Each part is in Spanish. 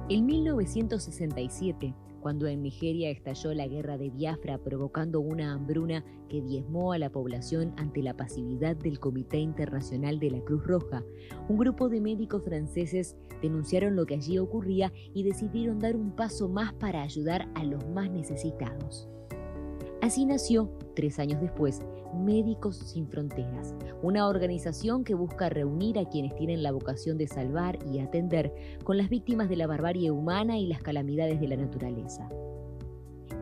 En 1967, cuando en Nigeria estalló la guerra de Biafra provocando una hambruna que diezmó a la población ante la pasividad del Comité Internacional de la Cruz Roja, un grupo de médicos franceses denunciaron lo que allí ocurría y decidieron dar un paso más para ayudar a los más necesitados. Así nació, 3 años después, Médicos Sin Fronteras, una organización que busca reunir a quienes tienen la vocación de salvar y atender con las víctimas de la barbarie humana y las calamidades de la naturaleza.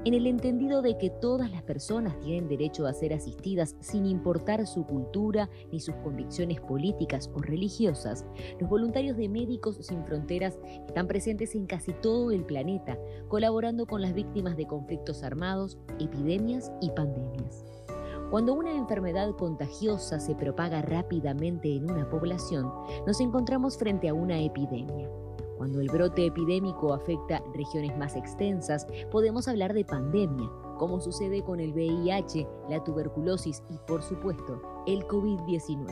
En el entendido de que todas las personas tienen derecho a ser asistidas sin importar su cultura ni sus convicciones políticas o religiosas, los voluntarios de Médicos Sin Fronteras están presentes en casi todo el planeta, colaborando con las víctimas de conflictos armados, epidemias y pandemias. Cuando una enfermedad contagiosa se propaga rápidamente en una población, nos encontramos frente a una epidemia. Cuando el brote epidémico afecta regiones más extensas, podemos hablar de pandemia, como sucede con el VIH, la tuberculosis y, por supuesto, el COVID-19.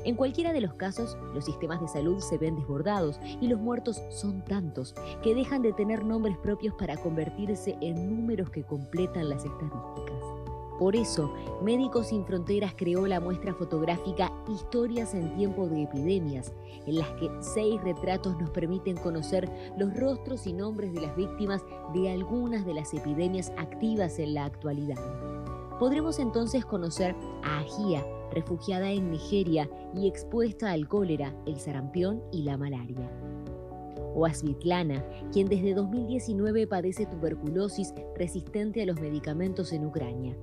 En cualquiera de los casos, los sistemas de salud se ven desbordados y los muertos son tantos que dejan de tener nombres propios para convertirse en números que completan las estadísticas. Por eso, Médicos Sin Fronteras creó la muestra fotográfica Historias en tiempo de epidemias, en las que 6 retratos nos permiten conocer los rostros y nombres de las víctimas de algunas de las epidemias activas en la actualidad. Podremos entonces conocer a Ajia, refugiada en Nigeria y expuesta al cólera, el sarampión y la malaria. O a Svitlana, quien desde 2019 padece tuberculosis resistente a los medicamentos en Ucrania.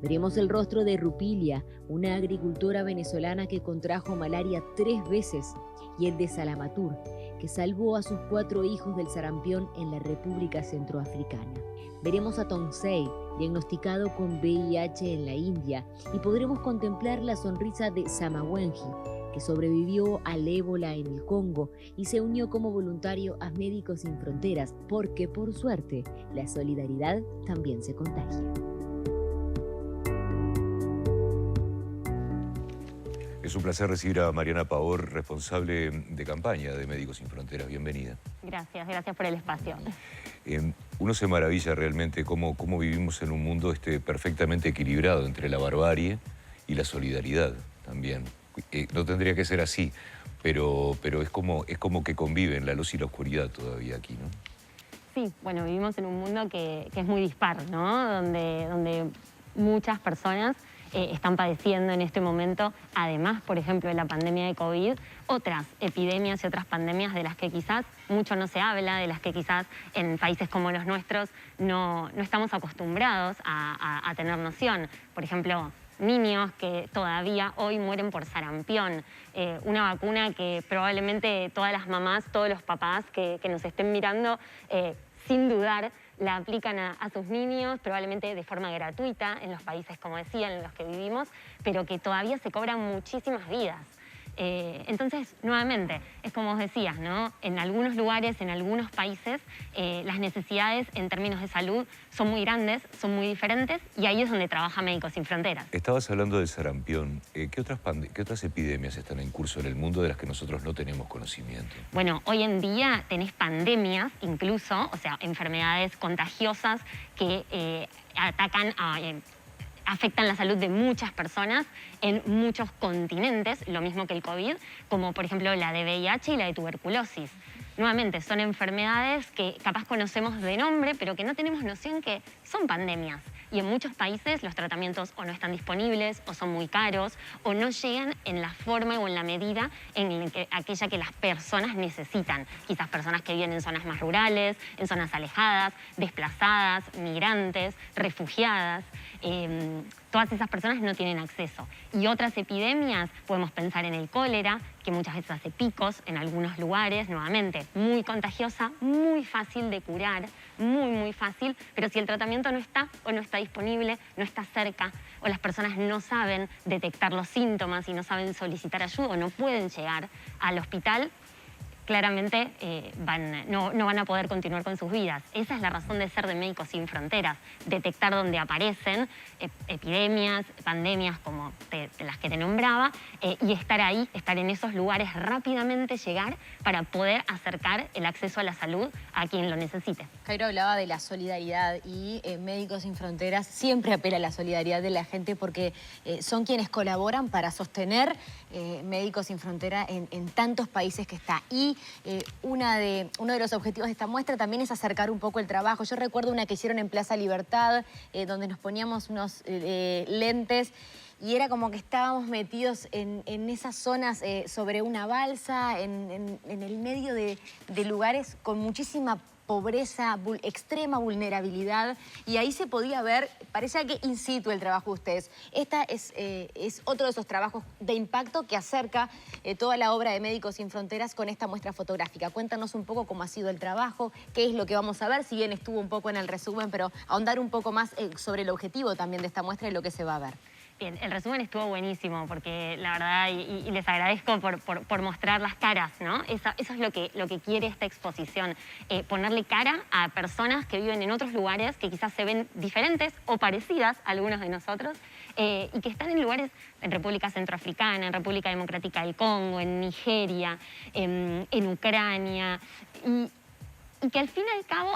Veremos el rostro de Rupilia, una agricultora venezolana que contrajo malaria 3 veces, y el de Salamatur, que salvó a sus 4 hijos del sarampión en la República Centroafricana. Veremos a Tonsei, diagnosticado con VIH en la India, y podremos contemplar la sonrisa de Samawenji, que sobrevivió al ébola en el Congo y se unió como voluntario a Médicos Sin Fronteras, porque, por suerte, la solidaridad también se contagia. Es un placer recibir a Mariana Pavor, responsable de campaña de Médicos Sin Fronteras. Bienvenida. Gracias por el espacio. Uno se maravilla realmente cómo vivimos en un mundo perfectamente equilibrado entre la barbarie y la solidaridad también. No tendría que ser así, pero es como que conviven la luz y la oscuridad todavía aquí, ¿no? Sí, bueno, vivimos en un mundo que es muy dispar, ¿no? Donde muchas personas están padeciendo en este momento, además, por ejemplo, de la pandemia de COVID, otras epidemias y otras pandemias de las que quizás mucho no se habla, de las que quizás en países como los nuestros no estamos acostumbrados a tener noción. Por ejemplo, niños que todavía hoy mueren por sarampión, una vacuna que probablemente todas las mamás, todos los papás que nos estén mirando, sin dudar, la aplican a sus niños, probablemente de forma gratuita en los países, como decía, en los que vivimos, pero que todavía se cobran muchísimas vidas. Entonces, nuevamente, es como vos decías, ¿no? En algunos lugares, en algunos países, las necesidades en términos de salud son muy grandes, son muy diferentes, y ahí es donde trabaja Médicos Sin Fronteras. Estabas hablando del sarampión. ¿Qué otras epidemias están en curso en el mundo de las que nosotros no tenemos conocimiento? Bueno, hoy en día tenés pandemias incluso, o sea, enfermedades contagiosas que afectan la salud de muchas personas en muchos continentes, lo mismo que el COVID, como por ejemplo la de VIH y la de tuberculosis. Nuevamente, son enfermedades que capaz conocemos de nombre, pero que no tenemos noción que son pandemias. Y en muchos países los tratamientos o no están disponibles, o son muy caros, o no llegan en la forma o en la medida en aquella que las personas necesitan. Quizás personas que viven en zonas más rurales, en zonas alejadas, desplazadas, migrantes, refugiadas. Todas esas personas no tienen acceso. Y otras epidemias, podemos pensar en el cólera, que muchas veces hace picos en algunos lugares, nuevamente, muy contagiosa, muy fácil de curar, muy fácil, pero si el tratamiento no está o no está disponible, no está cerca, o las personas no saben detectar los síntomas y no saben solicitar ayuda o no pueden llegar al hospital, claramente no van a poder continuar con sus vidas. Esa es la razón de ser de Médicos Sin Fronteras, detectar dónde aparecen epidemias, pandemias como de las que te nombraba, y estar ahí, estar en esos lugares, rápidamente llegar para poder acercar el acceso a la salud a quien lo necesite. Jairo hablaba de la solidaridad y Médicos Sin Fronteras siempre apela a la solidaridad de la gente porque son quienes colaboran para sostener Médicos Sin Fronteras en tantos países que está. Y uno de los objetivos de esta muestra también es acercar un poco el trabajo. Yo recuerdo una que hicieron en Plaza Libertad, donde nos poníamos unos lentes y era como que estábamos metidos en esas zonas sobre una balsa, en el medio de lugares con muchísima pobreza, extrema vulnerabilidad, y ahí se podía ver, parecía que in situ el trabajo de ustedes. Esta es otro de esos trabajos de impacto que acerca toda la obra de Médicos Sin Fronteras con esta muestra fotográfica. Cuéntanos un poco cómo ha sido el trabajo, qué es lo que vamos a ver, si bien estuvo un poco en el resumen, pero ahondar un poco más sobre el objetivo también de esta muestra y lo que se va a ver. Bien, el resumen estuvo buenísimo porque la verdad, y les agradezco por mostrar las caras, ¿no? Eso es lo que quiere esta exposición, ponerle cara a personas que viven en otros lugares que quizás se ven diferentes o parecidas a algunos de nosotros, y que están en lugares, en República Centroafricana, en República Democrática del Congo, en Nigeria, en Ucrania, y que al fin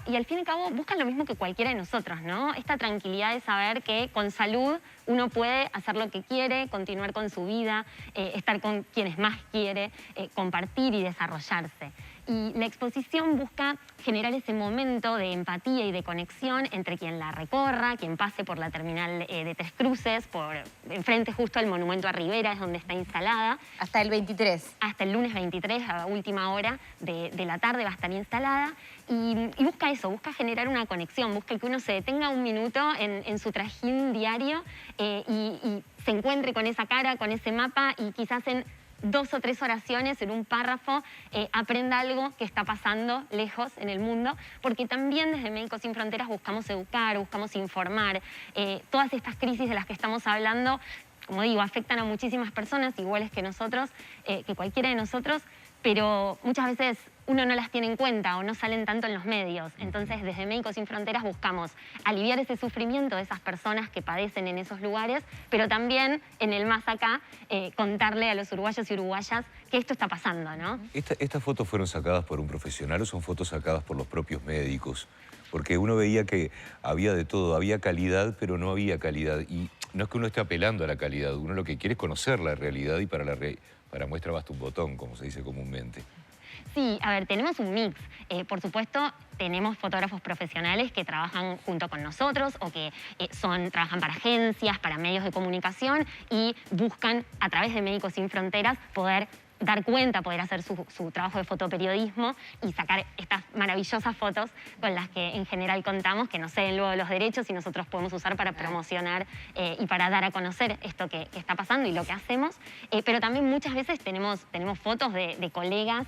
y al cabo buscan lo mismo que cualquiera de nosotros, ¿no? Esta tranquilidad de saber que con salud uno puede hacer lo que quiere, continuar con su vida, estar con quienes más quiere, compartir y desarrollarse. Y la exposición busca generar ese momento de empatía y de conexión entre quien la recorra, quien pase por la terminal de Tres Cruces, enfrente justo al monumento a Rivera, es donde está instalada. Hasta el 23. Hasta el lunes 23, a la última hora de la tarde va a estar instalada. Y busca eso, busca generar una conexión, busca que uno se detenga un minuto en su trajín diario y se encuentre con esa cara, con ese mapa, y quizás en 2 o 3 oraciones, en un párrafo, aprenda algo que está pasando lejos en el mundo, porque también desde Médicos Sin Fronteras buscamos educar, buscamos informar. Todas estas crisis de las que estamos hablando, como digo, afectan a muchísimas personas, iguales que nosotros, que cualquiera de nosotros, pero muchas veces uno no las tiene en cuenta o no salen tanto en los medios. Entonces, desde Médicos Sin Fronteras buscamos aliviar ese sufrimiento de esas personas que padecen en esos lugares, pero también, en el más acá, contarle a los uruguayos y uruguayas que esto está pasando, ¿no? ¿Estas fotos fueron sacadas por un profesional o son fotos sacadas por los propios médicos? Porque uno veía que había de todo, había calidad, pero no había calidad. Y no es que uno esté apelando a la calidad, uno lo que quiere es conocer la realidad y para muestra basta un botón, como se dice comúnmente. Sí, a ver, tenemos un mix. Por supuesto, tenemos fotógrafos profesionales que trabajan junto con nosotros o que trabajan para agencias, para medios de comunicación y buscan, a través de Médicos Sin Fronteras, poder dar cuenta, poder hacer su trabajo de fotoperiodismo y sacar estas maravillosas fotos con las que en general contamos, que nos ceden luego los derechos y nosotros podemos usar para promocionar y para dar a conocer esto que está pasando y lo que hacemos. Pero también muchas veces tenemos fotos de colegas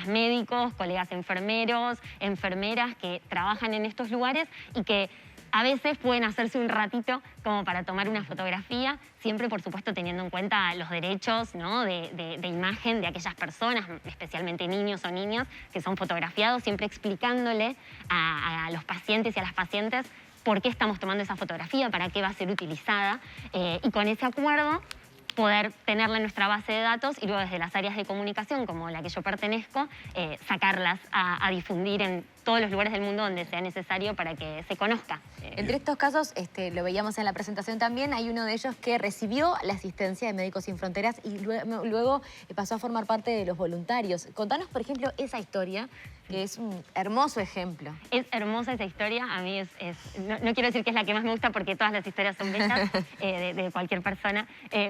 médicos, colegas enfermeros, enfermeras que trabajan en estos lugares y que a veces pueden hacerse un ratito como para tomar una fotografía, siempre por supuesto teniendo en cuenta los derechos, ¿no?, de imagen de aquellas personas, especialmente niños o niñas, que son fotografiados, siempre explicándole a los pacientes y a las pacientes por qué estamos tomando esa fotografía, para qué va a ser utilizada, y con ese acuerdo poder tenerla en nuestra base de datos y luego desde las áreas de comunicación, como la que yo pertenezco, sacarlas a difundir en todos los lugares del mundo donde sea necesario para que se conozca. Entre estos casos, lo veíamos en la presentación también, hay uno de ellos que recibió la asistencia de Médicos Sin Fronteras y luego pasó a formar parte de los voluntarios. Contanos, por ejemplo, esa historia, que es un hermoso ejemplo. Es hermosa esa historia, a mí no quiero decir que es la que más me gusta porque todas las historias son bellas de cualquier persona,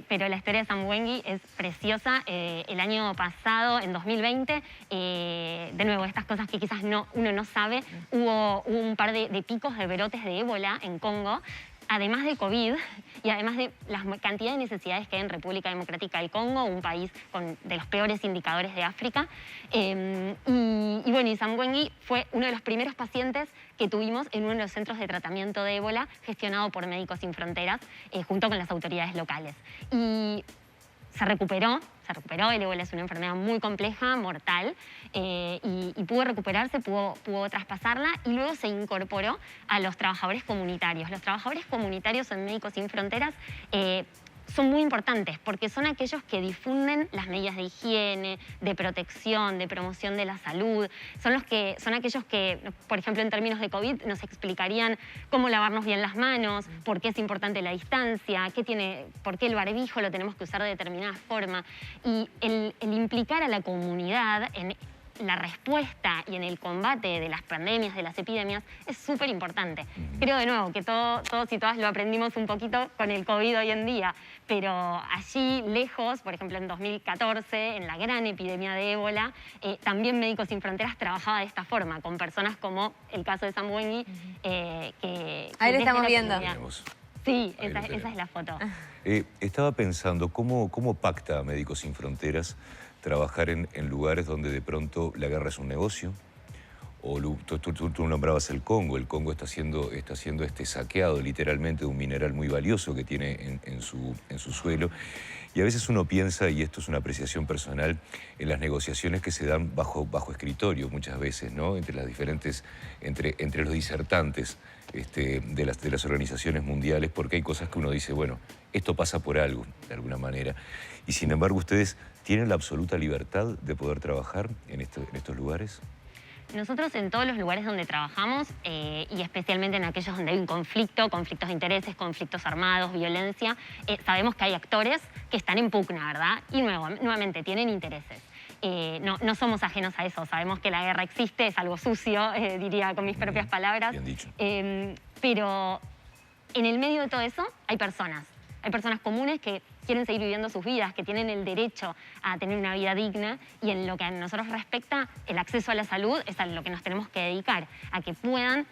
pero la historia de Samwengi es preciosa. El año pasado, en 2020, de nuevo, estas cosas que quizás uno no sabe, hubo un par de picos de brotes de ébola en Congo, además de COVID y además de la cantidad de necesidades que hay en República Democrática del Congo, un país de los peores indicadores de África. Y bueno, y Samwengi fue uno de los primeros pacientes que tuvimos en uno de los centros de tratamiento de ébola gestionado por Médicos Sin Fronteras, junto con las autoridades locales. Y se recuperó se recuperó. El ébola es una enfermedad muy compleja, mortal, y pudo recuperarse, pudo traspasarla, y luego se incorporó a los trabajadores comunitarios. Los trabajadores comunitarios en Médicos Sin Fronteras son muy importantes porque son aquellos que difunden las medidas de higiene, de protección, de promoción de la salud. Son aquellos que, por ejemplo, en términos de COVID, nos explicarían cómo lavarnos bien las manos, por qué es importante la distancia, por qué el barbijo lo tenemos que usar de determinada forma. Y el implicar a la comunidad en la respuesta y en el combate de las pandemias, de las epidemias, es súper importante. Creo de nuevo que todos y todas lo aprendimos un poquito con el COVID hoy en día, pero allí lejos, por ejemplo en 2014, en la gran epidemia de ébola, también Médicos Sin Fronteras trabajaba de esta forma, con personas como el caso de Sambuengui, Ahí lo estamos viendo. Sí, esa es la foto. Estaba pensando, ¿cómo pacta Médicos Sin Fronteras trabajar en lugares donde de pronto la guerra es un negocio? O tú nombrabas el Congo está siendo saqueado literalmente de un mineral muy valioso que tiene en su suelo. Y a veces uno piensa, y esto es una apreciación personal, en las negociaciones que se dan bajo escritorio muchas veces, ¿no? Entre los disertantes de las organizaciones mundiales, porque hay cosas que uno dice, bueno, esto pasa por algo, de alguna manera. Y sin embargo, ¿ustedes tienen la absoluta libertad de poder trabajar en estos lugares? Nosotros en todos los lugares donde trabajamos, y especialmente en aquellos donde hay un conflictos de intereses, conflictos armados, violencia, sabemos que hay actores que están en pugna, ¿verdad? Y nuevamente tienen intereses. No somos ajenos a eso, sabemos que la guerra existe, es algo sucio, diría con mis propias palabras. Bien dicho. Pero en el medio de todo eso hay personas comunes que quieren seguir viviendo sus vidas, que tienen el derecho a tener una vida digna, y en lo que a nosotros respecta, el acceso a la salud es a lo que nos tenemos que dedicar, a que puedan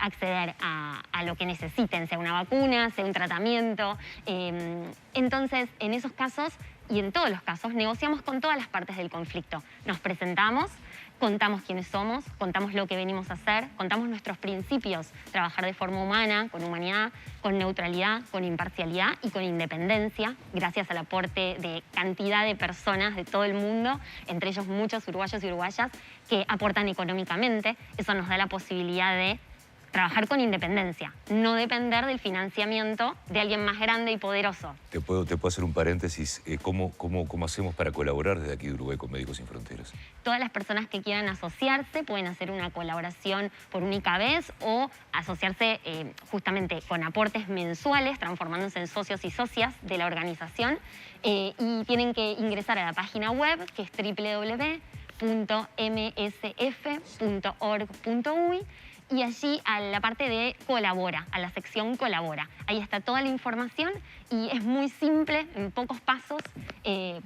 acceder a lo que necesiten, sea una vacuna, sea un tratamiento. Entonces, en esos casos, y en todos los casos, negociamos con todas las partes del conflicto. Nos presentamos, contamos quiénes somos, contamos lo que venimos a hacer, contamos nuestros principios, trabajar de forma humana, con humanidad, con neutralidad, con imparcialidad y con independencia, gracias al aporte de cantidad de personas de todo el mundo, entre ellos muchos uruguayos y uruguayas, que aportan económicamente. Eso nos da la posibilidad de trabajar con independencia, no depender del financiamiento de alguien más grande y poderoso. ¿Te puedo hacer un paréntesis? ¿Cómo hacemos para colaborar desde aquí de Uruguay con Médicos Sin Fronteras? Todas las personas que quieran asociarse pueden hacer una colaboración por única vez o asociarse justamente con aportes mensuales, transformándose en socios y socias de la organización, y tienen que ingresar a la página web, que es www.msf.org.uy, y allí a la parte de colabora, a la sección colabora. Ahí está toda la información y es muy simple, en pocos pasos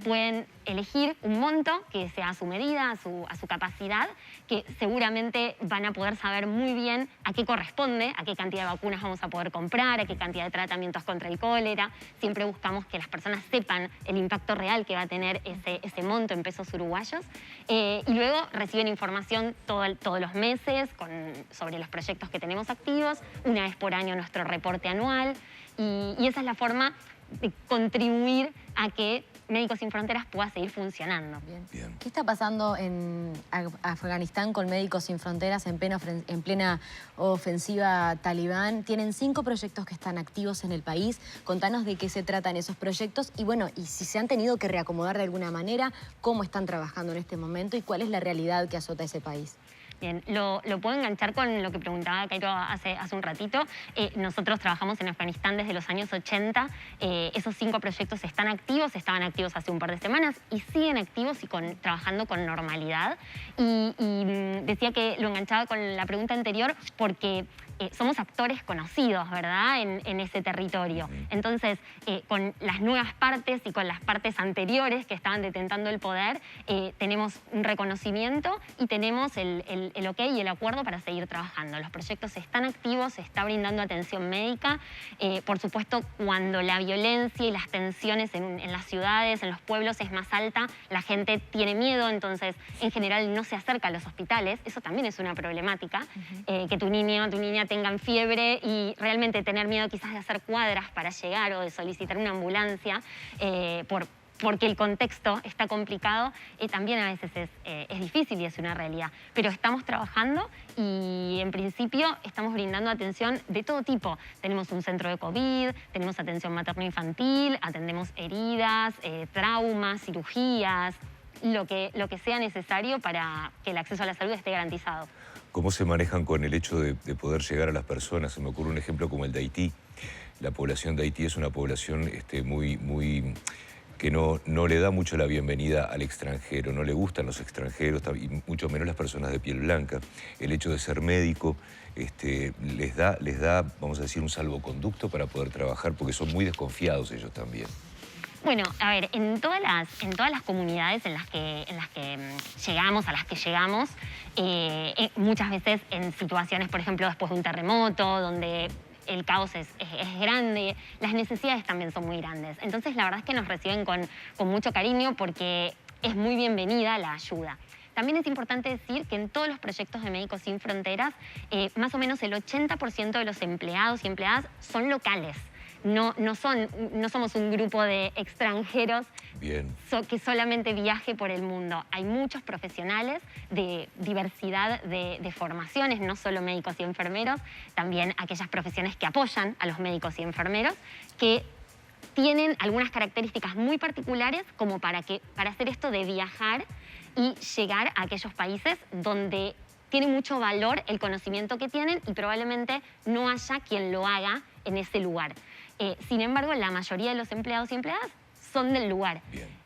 pueden elegir un monto que sea a su medida, a su capacidad, que seguramente van a poder saber muy bien a qué corresponde, a qué cantidad de vacunas vamos a poder comprar, a qué cantidad de tratamientos contra el cólera. Siempre buscamos que las personas sepan el impacto real que va a tener ese monto en pesos uruguayos. Y luego reciben información todos los meses sobre los proyectos que tenemos activos, una vez por año nuestro reporte anual, y esa es la forma de contribuir a que Médicos Sin Fronteras pueda seguir funcionando. Bien. ¿Qué está pasando en Afganistán con Médicos Sin Fronteras en plena ofensiva talibán? Tienen 5 proyectos que están activos en el país. Contanos de qué se tratan esos proyectos y bueno, y si se han tenido que reacomodar de alguna manera, cómo están trabajando en este momento y cuál es la realidad que azota ese país. Bien, lo puedo enganchar con lo que preguntaba Cairo hace un ratito. Nosotros trabajamos en Afganistán desde los años 80. Esos 5 proyectos están activos, estaban activos hace un par de semanas y siguen activos y trabajando con normalidad. Y decía que lo enganchaba con la pregunta anterior porque somos actores conocidos, ¿verdad?, en ese territorio. Entonces, con las nuevas partes y con las partes anteriores que estaban detentando el poder, tenemos un reconocimiento y tenemos el ok y el acuerdo para seguir trabajando. Los proyectos están activos, se está brindando atención médica. Por supuesto, cuando la violencia y las tensiones en las ciudades, en los pueblos es más alta, la gente tiene miedo, entonces en general no se acerca a los hospitales. Eso también es una problemática, que tu niño o tu niña tengan fiebre y realmente tener miedo quizás de hacer cuadras para llegar o de solicitar una ambulancia por porque el contexto está complicado, también a veces es difícil y es una realidad. Pero estamos trabajando y en principio estamos brindando atención de todo tipo. Tenemos un centro de COVID, tenemos atención materno-infantil, atendemos heridas, traumas, cirugías, lo que sea necesario para que el acceso a la salud esté garantizado. ¿Cómo se manejan con el hecho de poder llegar a las personas? Se me ocurre un ejemplo como el de Haití. La población de Haití es una población que no le da mucho la bienvenida al extranjero, no le gustan los extranjeros, y mucho menos las personas de piel blanca. El hecho de ser médico les da, vamos a decir, un salvoconducto para poder trabajar, porque son muy desconfiados ellos también. Bueno, a ver, en todas las comunidades en las que llegamos, a las que llegamos, muchas veces en situaciones, por ejemplo, después de un terremoto, donde el caos es grande, las necesidades también son muy grandes. Entonces, la verdad es que nos reciben con mucho cariño porque es muy bienvenida la ayuda. También es importante decir que en todos los proyectos de Médicos Sin Fronteras, más o menos el 80% de los empleados y empleadas son locales. No somos un grupo de extranjeros que solamente viaje por el mundo. Hay muchos profesionales de diversidad de formaciones, no solo médicos y enfermeros, también aquellas profesiones que apoyan a los médicos y enfermeros, que tienen algunas características muy particulares como para hacer esto de viajar y llegar a aquellos países donde tiene mucho valor el conocimiento que tienen y probablemente no haya quien lo haga en ese lugar. Sin embargo, la mayoría de los empleados y empleadas son del lugar.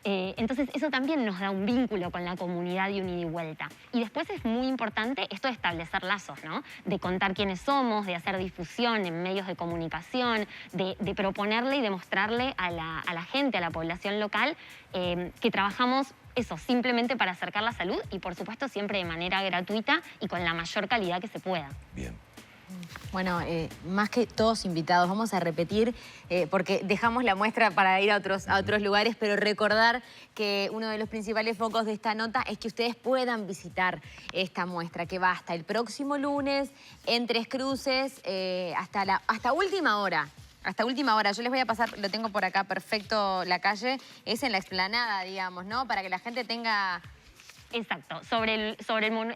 Entonces, eso también nos da un vínculo con la comunidad y un ida y vuelta. Y después es muy importante esto de establecer lazos, ¿no? De contar quiénes somos, de hacer difusión en medios de comunicación, de proponerle y demostrarle a la gente, a la población local, que trabajamos eso, simplemente para acercar la salud y, por supuesto, siempre de manera gratuita y con la mayor calidad que se pueda. Bien. Bueno, más que todos invitados, vamos a repetir, porque dejamos la muestra para ir a otros lugares, pero recordar que uno de los principales focos de esta nota es que ustedes puedan visitar esta muestra, que va hasta el próximo lunes, en Tres Cruces, hasta última hora. Hasta última hora. Yo les voy a pasar, lo tengo por acá perfecto, la calle, es en la explanada, digamos, ¿no? Para que la gente tenga... Exacto.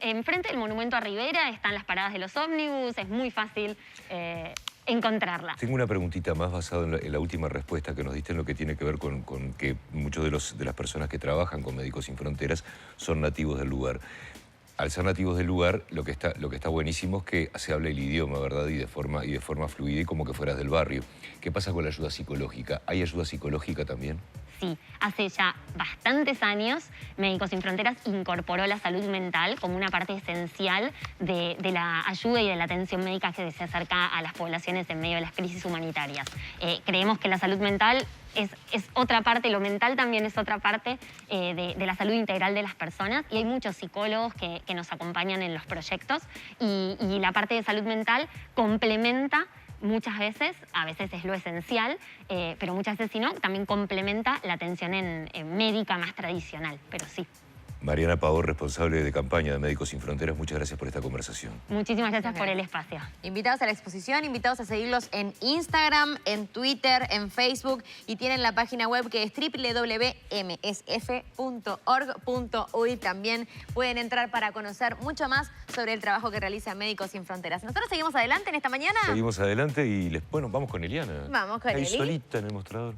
Enfrente del Monumento a Rivera están las paradas de los ómnibus, es muy fácil encontrarla. Tengo una preguntita más basada en la última respuesta que nos diste en lo que tiene que ver con que muchos de las personas que trabajan con Médicos Sin Fronteras son nativos del lugar. Al ser nativos del lugar, lo que está buenísimo es que se habla el idioma, ¿verdad? Y de forma fluida y como que fueras del barrio. ¿Qué pasa con la ayuda psicológica? ¿Hay ayuda psicológica también? Sí, hace ya bastantes años Médicos Sin Fronteras incorporó la salud mental como una parte esencial de la ayuda y de la atención médica que se acerca a las poblaciones en medio de las crisis humanitarias. Creemos que la salud mental es otra parte, lo mental también es otra parte de la salud integral de las personas y hay muchos psicólogos que nos acompañan en los proyectos y la parte de salud mental complementa muchas veces, a veces es lo esencial, pero muchas veces si no, también complementa la atención en médica más tradicional, pero sí. Mariana Pavor, responsable de campaña de Médicos Sin Fronteras, muchas gracias por esta conversación. Muchísimas gracias por el espacio. Invitados a la exposición, invitados a seguirlos en Instagram, en Twitter, en Facebook y tienen la página web que es www.msf.org.uy. También pueden entrar para conocer mucho más sobre el trabajo que realiza Médicos Sin Fronteras. Nosotros seguimos adelante en esta mañana. Seguimos adelante y bueno, vamos con Eliana. Vamos con Ahí Eli. solita en el mostrador.